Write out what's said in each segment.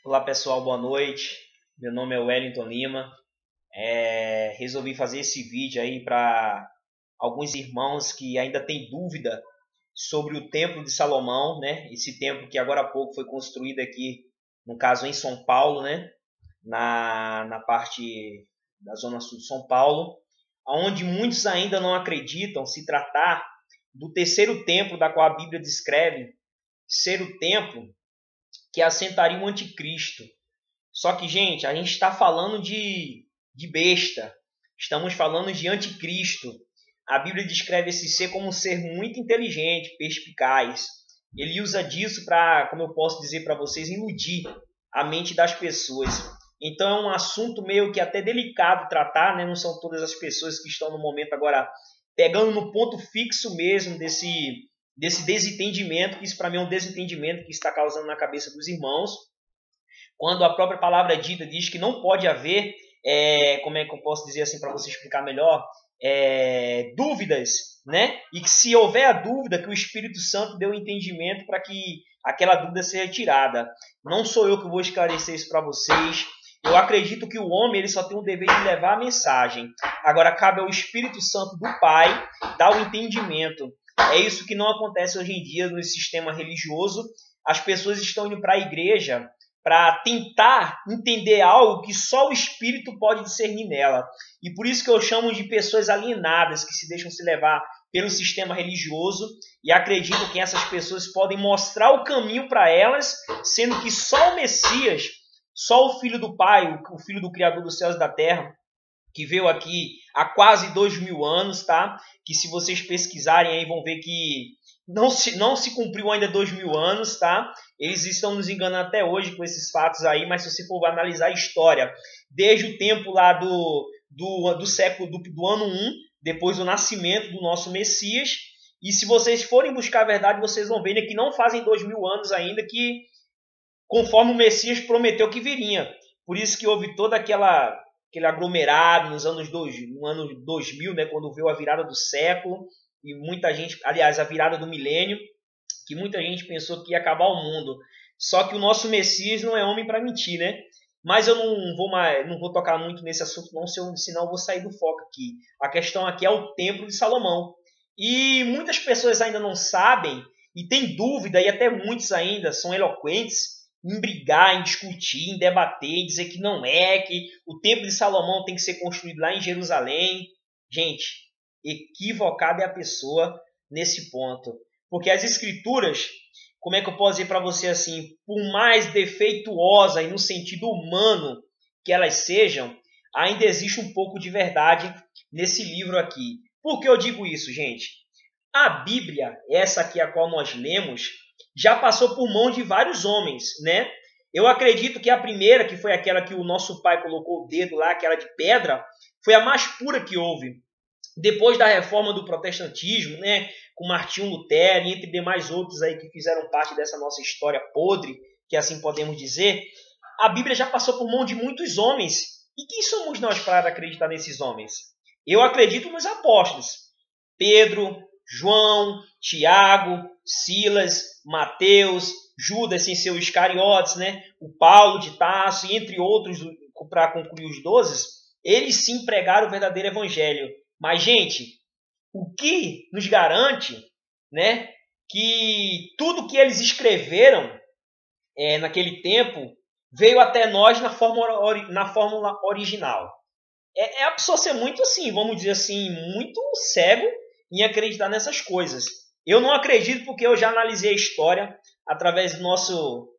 Olá pessoal, boa noite. Meu nome é Wellington Lima. Resolvi fazer esse vídeo aí para alguns irmãos que ainda têm dúvida sobre o Templo de Salomão, né? Esse templo que agora há pouco foi construído aqui, no caso em São Paulo, né? Na parte da zona sul de São Paulo, onde muitos ainda não acreditam se tratar do terceiro templo da qual a Bíblia descreve ser o templo que assentaria o anticristo. Só que, gente, a gente está falando de besta. Estamos falando de anticristo. A Bíblia descreve esse ser como um ser muito inteligente, perspicaz. Ele usa disso para, como eu posso dizer para vocês, iludir a mente das pessoas. Então é um assunto meio que até delicado tratar, né? Não são todas as pessoas que estão no momento agora pegando no ponto fixo mesmo desse desentendimento, que isso para mim é um desentendimento que está causando na cabeça dos irmãos. Quando a própria palavra dita diz que não pode haver, como é que eu posso dizer assim para você explicar melhor, dúvidas, né? E que se houver a dúvida, que o Espírito Santo dê o entendimento para que aquela dúvida seja tirada. Não sou eu que vou esclarecer isso para vocês. Eu acredito que o homem ele só tem o dever de levar a mensagem. Agora cabe ao Espírito Santo do Pai dar o entendimento. É isso que não acontece hoje em dia no sistema religioso. As pessoas estão indo para a igreja para tentar entender algo que só o Espírito pode discernir nela. E por isso que eu chamo de pessoas alienadas, que se deixam se levar pelo sistema religioso e acreditam que essas pessoas podem mostrar o caminho para elas, sendo que só o Messias, só o Filho do Pai, o Filho do Criador dos céus e da terra, que veio aqui há quase 2000 anos, tá? Que se vocês pesquisarem aí vão ver que não se cumpriu ainda 2000 anos, tá? Eles estão nos enganando até hoje com esses fatos aí, mas se você for analisar a história, desde o tempo lá do século, do ano 1, depois do nascimento do nosso Messias, e se vocês forem buscar a verdade, vocês vão ver que não fazem 2000 anos ainda que, conforme o Messias prometeu que viria. Por isso que houve toda aquele aglomerado no ano 2000, né, quando veio a virada do século, e muita gente, aliás, a virada do milênio, que muita gente pensou que ia acabar o mundo. Só que o nosso Messias não é homem para mentir, né? Mas eu não vou tocar muito nesse assunto, não, senão eu vou sair do foco aqui. A questão aqui é o Templo de Salomão. E muitas pessoas ainda não sabem, e têm dúvida, e até muitos ainda são eloquentes, em brigar, em discutir, em debater, em dizer que não é, que o Templo de Salomão tem que ser construído lá em Jerusalém. Gente, equivocada é a pessoa nesse ponto. Porque as escrituras, como é que eu posso dizer para você assim, por mais defeituosa e no sentido humano que elas sejam, ainda existe um pouco de verdade nesse livro aqui. Por que eu digo isso, gente? A Bíblia, essa aqui a qual nós lemos, já passou por mão de vários homens, né? Eu acredito que a primeira, que foi aquela que o nosso pai colocou o dedo lá, aquela de pedra, foi a mais pura que houve. Depois da reforma do protestantismo, né, com Martinho Lutero e entre demais outros aí que fizeram parte dessa nossa história podre, que assim podemos dizer, a Bíblia já passou por mão de muitos homens. E quem somos nós para acreditar nesses homens? Eu acredito nos apóstolos. Pedro, João, Tiago, Silas, Mateus, Judas sem seus Iscariotes, né? O Paulo de Tarso e entre outros, para concluir os 12, eles sim pregaram o verdadeiro evangelho. Mas, gente, o que nos garante, né, que tudo que eles escreveram naquele tempo veio até nós na fórmula original? É a pessoa ser muito assim, vamos dizer assim, muito cego em acreditar nessas coisas. Eu não acredito porque eu já analisei a história através do nosso,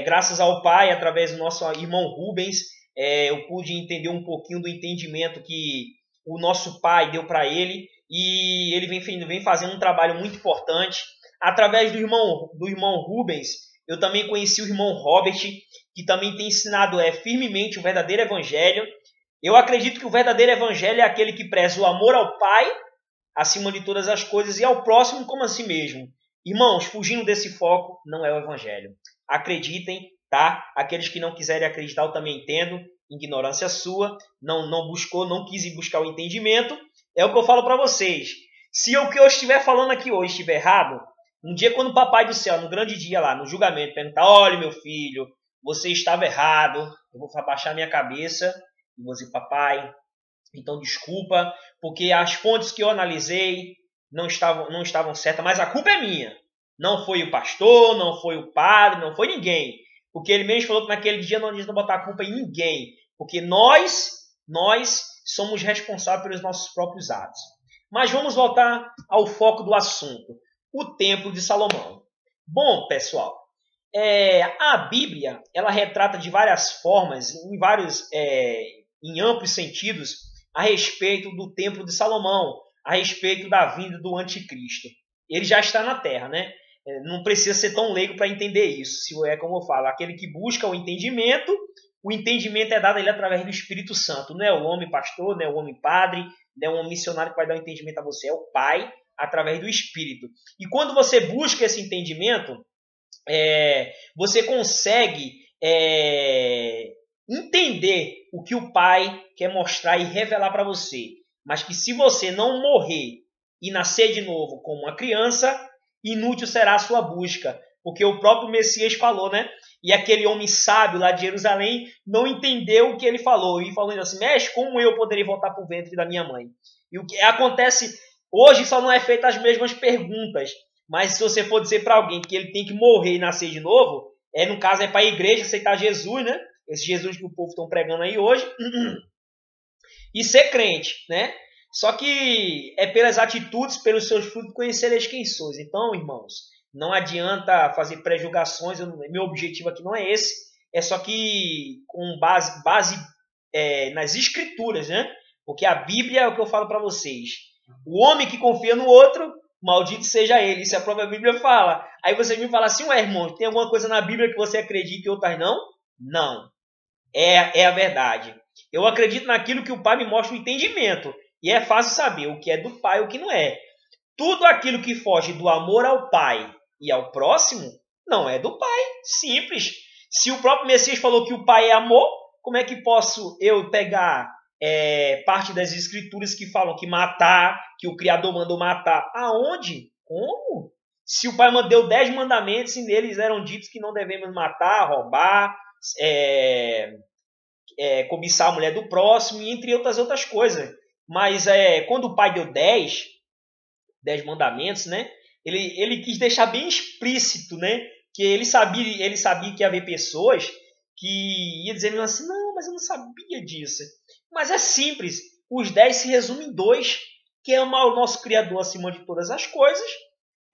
graças ao Pai, através do nosso irmão Rubens, eu pude entender um pouquinho do entendimento que o nosso pai deu para ele, e ele vem fazendo um trabalho muito importante. Através do irmão Rubens, eu também conheci o irmão Robert, que também tem ensinado firmemente o verdadeiro evangelho. Eu acredito que o verdadeiro evangelho é aquele que preza o amor ao Pai, acima de todas as coisas, e ao próximo como a si mesmo. Irmãos, fugindo desse foco, não é o evangelho. Acreditem, tá? Aqueles que não quiserem acreditar, eu também entendo. Ignorância sua, não buscou, não quis ir buscar o entendimento. É o que eu falo para vocês. Se o que eu estiver falando aqui hoje estiver errado, um dia quando o Papai do Céu, no grande dia lá, no julgamento, perguntar: olha, meu filho, você estava errado, eu vou abaixar minha cabeça e vou dizer, papai, então desculpa, porque as fontes que eu analisei não estavam certas, mas a culpa é minha. Não foi o pastor, não foi o padre, não foi ninguém. Porque ele mesmo falou que naquele dia não adianta botar a culpa em ninguém, porque nós somos responsáveis pelos nossos próprios atos. Mas vamos voltar ao foco do assunto, o Templo de Salomão. Bom, pessoal, a Bíblia ela retrata de várias formas, em amplos sentidos, a respeito do Templo de Salomão, a respeito da vinda do Anticristo. Ele já está na Terra, né? Não precisa ser tão leigo para entender isso. Se é como eu falo, aquele que busca o entendimento é dado a ele através do Espírito Santo. Não é o homem pastor, não é o homem padre, não é um homem missionário que vai dar o entendimento a você. É o Pai através do Espírito. E quando você busca esse entendimento, você consegue entender o que o Pai quer mostrar e revelar para você. Mas que se você não morrer e nascer de novo como uma criança, inútil será a sua busca. Porque o próprio Messias falou, né? E aquele homem sábio lá de Jerusalém não entendeu o que ele falou. E falou assim, mestre, como eu poderia voltar para o ventre da minha mãe? E o que acontece hoje só não é feito as mesmas perguntas. Mas se você for dizer para alguém que ele tem que morrer e nascer de novo, no caso é para a igreja aceitar Jesus, né? Esse Jesus que o povo estão pregando aí hoje. E ser crente, né? Só que é pelas atitudes, pelos seus frutos, conhecereis quem sois. Então, irmãos, não adianta fazer pré-julgações. Meu objetivo aqui não é esse. É só que com base nas escrituras, né? Porque a Bíblia é o que eu falo para vocês. O homem que confia no outro, maldito seja ele. Isso a própria Bíblia fala. Aí você me fala assim, irmão, tem alguma coisa na Bíblia que você acredita e outras não? Não. É a verdade. Eu acredito naquilo que o Pai me mostra o entendimento. E é fácil saber o que é do Pai e o que não é. Tudo aquilo que foge do amor ao Pai e ao próximo, não é do Pai. Simples. Se o próprio Messias falou que o Pai é amor, como é que posso eu pegar parte das escrituras que falam que matar, que o Criador mandou matar? Aonde? Como? Se o Pai deu 10 mandamentos e neles eram ditos que não devemos matar, roubar, cobiçar a mulher do próximo, e entre outras coisas. Mas quando o Pai deu 10 mandamentos, né? Ele quis deixar bem explícito, né? Que ele sabia que ia haver pessoas que iam dizer assim, não, mas eu não sabia disso. Mas é simples, os 10 se resumem em 2, que é amar o nosso Criador acima de todas as coisas,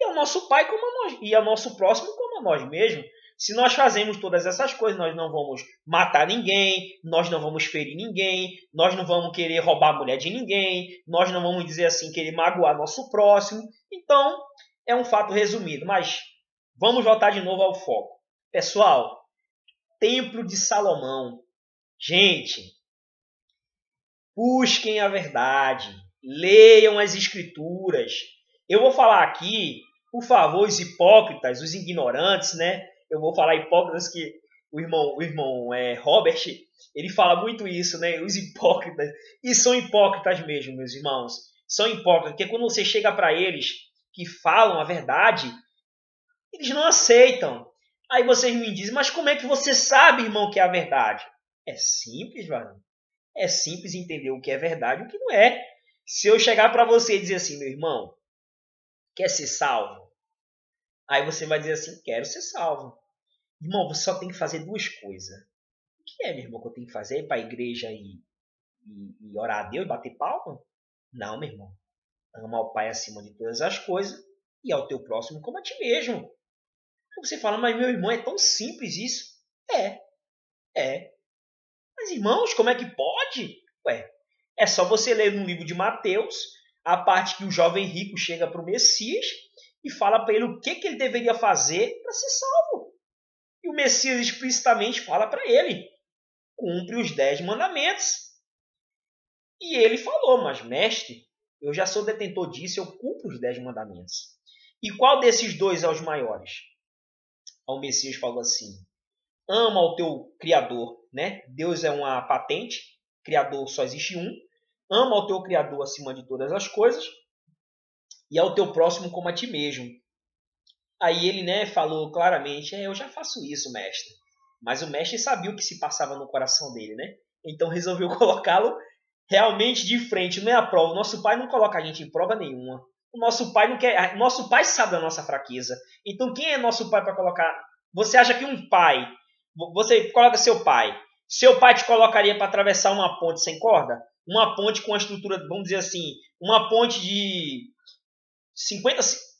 e ao nosso Pai como a nós, e ao nosso próximo como a nós mesmos. Se nós fazemos todas essas coisas, nós não vamos matar ninguém, nós não vamos ferir ninguém, nós não vamos querer roubar a mulher de ninguém, nós não vamos dizer assim, querer magoar nosso próximo. Então, é um fato resumido. Mas vamos voltar de novo ao foco. Pessoal, Templo de Salomão. Gente, busquem a verdade, leiam as escrituras. Eu vou falar aqui, por favor, os hipócritas, os ignorantes, né? Eu vou falar hipócritas que o irmão Robert, ele fala muito isso, né? Os hipócritas. E são hipócritas mesmo, meus irmãos. São hipócritas, porque quando você chega para eles que falam a verdade, eles não aceitam. Aí vocês me dizem, mas como é que você sabe, irmão, que é a verdade? É simples, mano. É simples entender o que é verdade e o que não é. Se eu chegar para você e dizer assim, meu irmão, quer ser salvo? Aí você vai dizer assim, quero ser salvo. Irmão, você só tem que fazer 2 coisas. O que é, meu irmão, que eu tenho que fazer? Ir para a igreja e orar a Deus, bater palma? Não, meu irmão. Amar o Pai acima de todas as coisas e ao teu próximo como a ti mesmo. Aí você fala, mas meu irmão, é tão simples isso? É. Mas, irmãos, como é que pode? É só você ler no livro de Mateus, a parte que o jovem rico chega para o Messias e fala para ele o que ele deveria fazer para ser salvo. E o Messias explicitamente fala para ele, cumpre os 10 mandamentos. E ele falou, mas mestre, eu já sou detentor disso, eu cumpro os 10 mandamentos. E qual desses 2 é os maiores? O Messias falou assim, ama o teu Criador, né? Deus é uma patente, Criador só existe um. Ama o teu Criador acima de todas as coisas e ao teu próximo como a ti mesmo. Aí ele, né, falou claramente, eu já faço isso, mestre. Mas o mestre sabia o que se passava no coração dele, né? Então resolveu colocá-lo realmente de frente, não é a prova. O nosso pai não coloca a gente em prova nenhuma. O nosso pai não quer. Nosso pai sabe da nossa fraqueza. Então quem é nosso pai para colocar? Você acha que um pai, você coloca seu pai te colocaria para atravessar uma ponte sem corda? Uma ponte com uma estrutura, vamos dizer assim, uma ponte de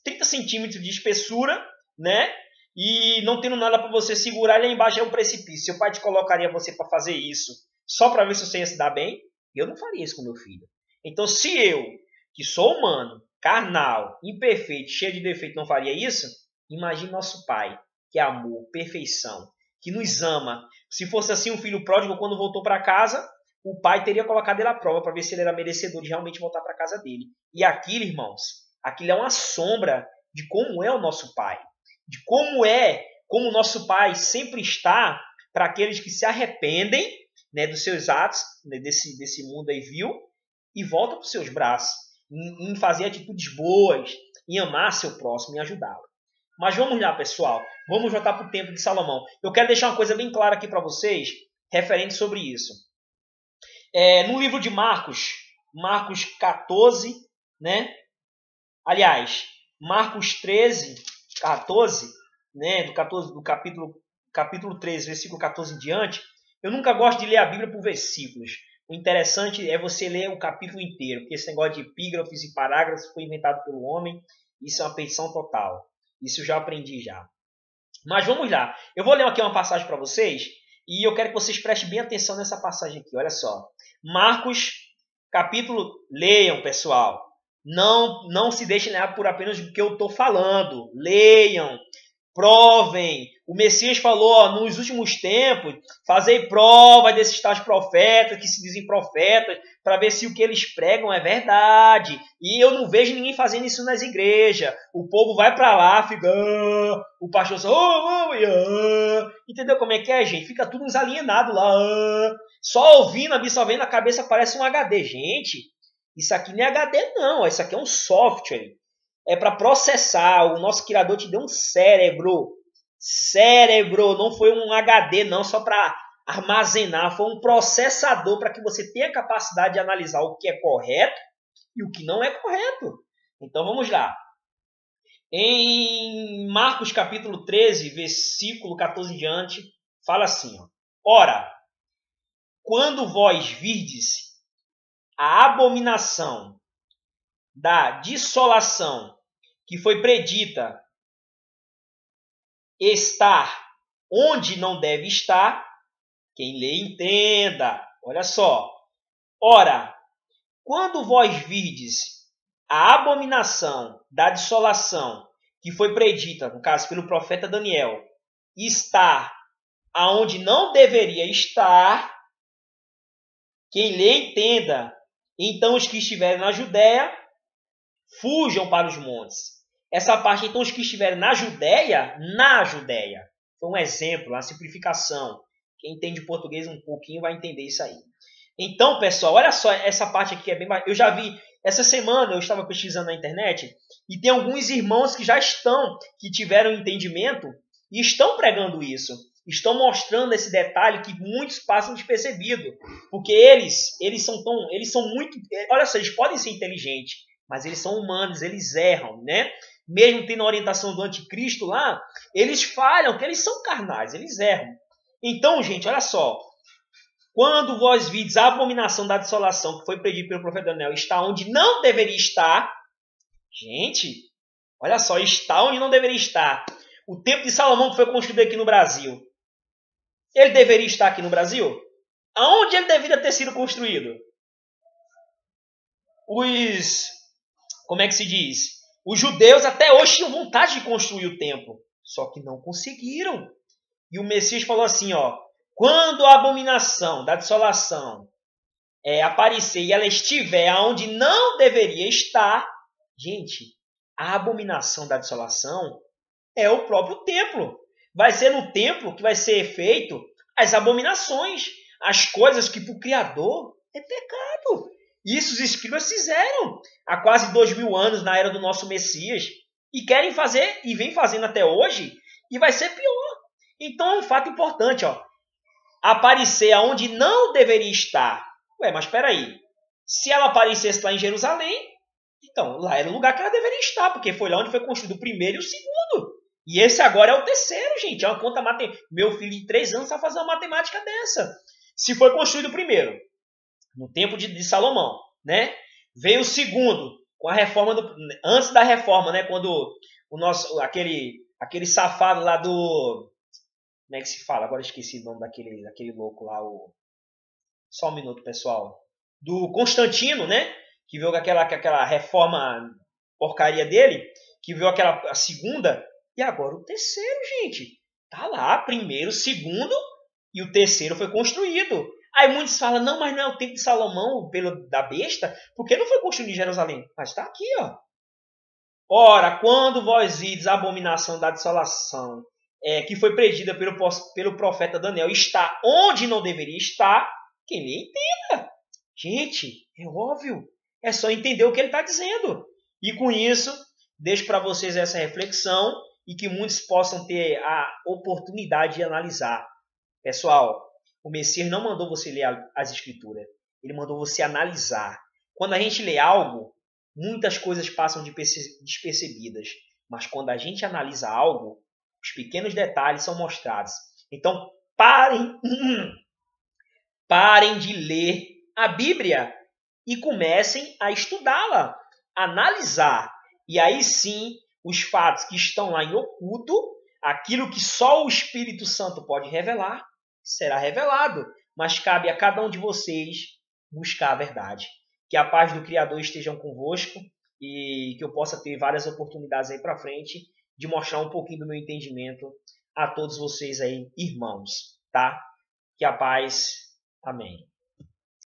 30 centímetros de espessura, né? E não tendo nada para você segurar, ali embaixo é um precipício. Seu pai te colocaria você para fazer isso só para ver se você ia se dar bem? Eu não faria isso com meu filho. Então, se eu, que sou humano, carnal, imperfeito, cheio de defeito, não faria isso, imagine nosso pai, que é amor, perfeição, que nos ama. Se fosse assim, um filho pródigo, quando voltou para casa, o pai teria colocado ele à prova para ver se ele era merecedor de realmente voltar para casa dele. E aquilo, irmãos, aquilo é uma sombra de como é o nosso pai. De como o nosso pai sempre está para aqueles que se arrependem, né, dos seus atos, né, desse mundo aí vil, e voltam para os seus braços, em fazer atitudes boas, em amar seu próximo e ajudá-lo. Mas vamos lá, pessoal, vamos voltar para o tempo de Salomão. Eu quero deixar uma coisa bem clara aqui para vocês, referente sobre isso. No livro de Marcos 14, né? Aliás, Marcos 13, 14, né? Do capítulo 13, versículo 14 em diante. Eu nunca gosto de ler a Bíblia por versículos. O interessante é você ler o capítulo inteiro, porque esse negócio de epígrafes e parágrafos foi inventado pelo homem. Isso é uma perdição total. Isso eu já aprendi já. Mas vamos lá. Eu vou ler aqui uma passagem para vocês e eu quero que vocês prestem bem atenção nessa passagem aqui. Olha só. Marcos, capítulo... Leiam, pessoal. Não se deixem levar por apenas o que eu estou falando. Leiam. Provem. O Messias falou, nos últimos tempos, fazei prova desses tais profetas que se dizem profetas, para ver se o que eles pregam é verdade. E eu não vejo ninguém fazendo isso nas igrejas. O povo vai para lá, fica... o pastor só... entendeu como é que é, gente? Fica tudo uns alienados lá. Só ouvindo, absorvendo, a cabeça parece um HD. Gente, isso aqui não é HD não, isso aqui é um software. É para processar. O nosso criador te deu um cérebro. Cérebro, não foi um HD não, só para armazenar. Foi um processador para que você tenha a capacidade de analisar o que é correto e o que não é correto. Então vamos lá. Em Marcos capítulo 13, versículo 14 em diante, fala assim, ó. Ora, quando vós virdes a abominação da dissolação que foi predita estar onde não deve estar, quem lê entenda. Olha só. Ora, quando vós virdes a abominação da dissolação que foi predita, no caso pelo profeta Daniel, estar aonde não deveria estar, quem lê entenda. Então os que estiverem na Judéia fujam para os montes. Essa parte, então, os que estiverem na Judéia, foi um exemplo, uma simplificação. Quem entende português um pouquinho vai entender isso aí. Então, pessoal, olha só, essa parte aqui é bem... Eu já vi, essa semana eu estava pesquisando na internet, e tem alguns irmãos que já que tiveram entendimento, e estão pregando isso. Estão mostrando esse detalhe que muitos passam despercebido. Porque eles são muito... Olha só, eles podem ser inteligentes, mas eles são humanos, eles erram, né? Mesmo tendo a orientação do anticristo lá, eles falham, porque eles são carnais, eles erram. Então, gente, olha só. Quando vós vides a abominação da dissolação que foi predita pelo profeta Daniel, está onde não deveria estar. Gente, olha só, está onde não deveria estar. O templo de Salomão que foi construído aqui no Brasil, ele deveria estar aqui no Brasil? Aonde ele deveria ter sido construído? Como é que se diz? Os judeus até hoje tinham vontade de construir o templo, só que não conseguiram. E o Messias falou assim, ó, quando a abominação da dissolação aparecer e ela estiver aonde não deveria estar, gente, a abominação da dissolação é o próprio templo. Vai ser no templo que vai ser feito as abominações, as coisas que para o Criador é pecado. Isso os escribas fizeram há quase 2000 anos na era do nosso Messias e querem fazer e vem fazendo até hoje e vai ser pior. Então é um fato importante, ó. Aparecer aonde não deveria estar. Ué, mas espera aí. Se ela aparecesse lá em Jerusalém, então lá era o lugar que ela deveria estar, porque foi lá onde foi construído o primeiro e o segundo. E esse agora é o terceiro, gente. É uma conta matemática. Meu filho de 3 anos sabe fazer uma matemática dessa. Se foi construído o primeiro, no tempo de Salomão, né? Veio o segundo, com a reforma antes da reforma, né? Quando o nosso aquele safado lá do, como é que se fala? Agora esqueci o nome daquele louco lá, só um minuto, pessoal. Do Constantino, né? Que veio com aquela reforma porcaria dele, que veio a segunda, e agora o terceiro, gente. Tá lá, primeiro, segundo, e o terceiro foi construído. Aí muitos falam, não, mas não é o tempo de Salomão, da besta, porque não foi construído em Jerusalém. Mas está aqui, ó. Ora, quando vós vides a abominação da desolação, que foi predita pelo profeta Daniel, está onde não deveria estar, quem lhe entenda. Gente, é óbvio. É só entender o que ele está dizendo. E com isso, deixo para vocês essa reflexão e que muitos possam ter a oportunidade de analisar. Pessoal, o Messias não mandou você ler as Escrituras. Ele mandou você analisar. Quando a gente lê algo, muitas coisas passam despercebidas. Mas quando a gente analisa algo, os pequenos detalhes são mostrados. Então, parem de ler a Bíblia e comecem a estudá-la, analisar. E aí sim, os fatos que estão lá em oculto, aquilo que só o Espírito Santo pode revelar, será revelado. Mas cabe a cada um de vocês buscar a verdade. Que a paz do Criador esteja convosco e que eu possa ter várias oportunidades aí para frente de mostrar um pouquinho do meu entendimento a todos vocês aí, irmãos, tá? Que a paz. Amém.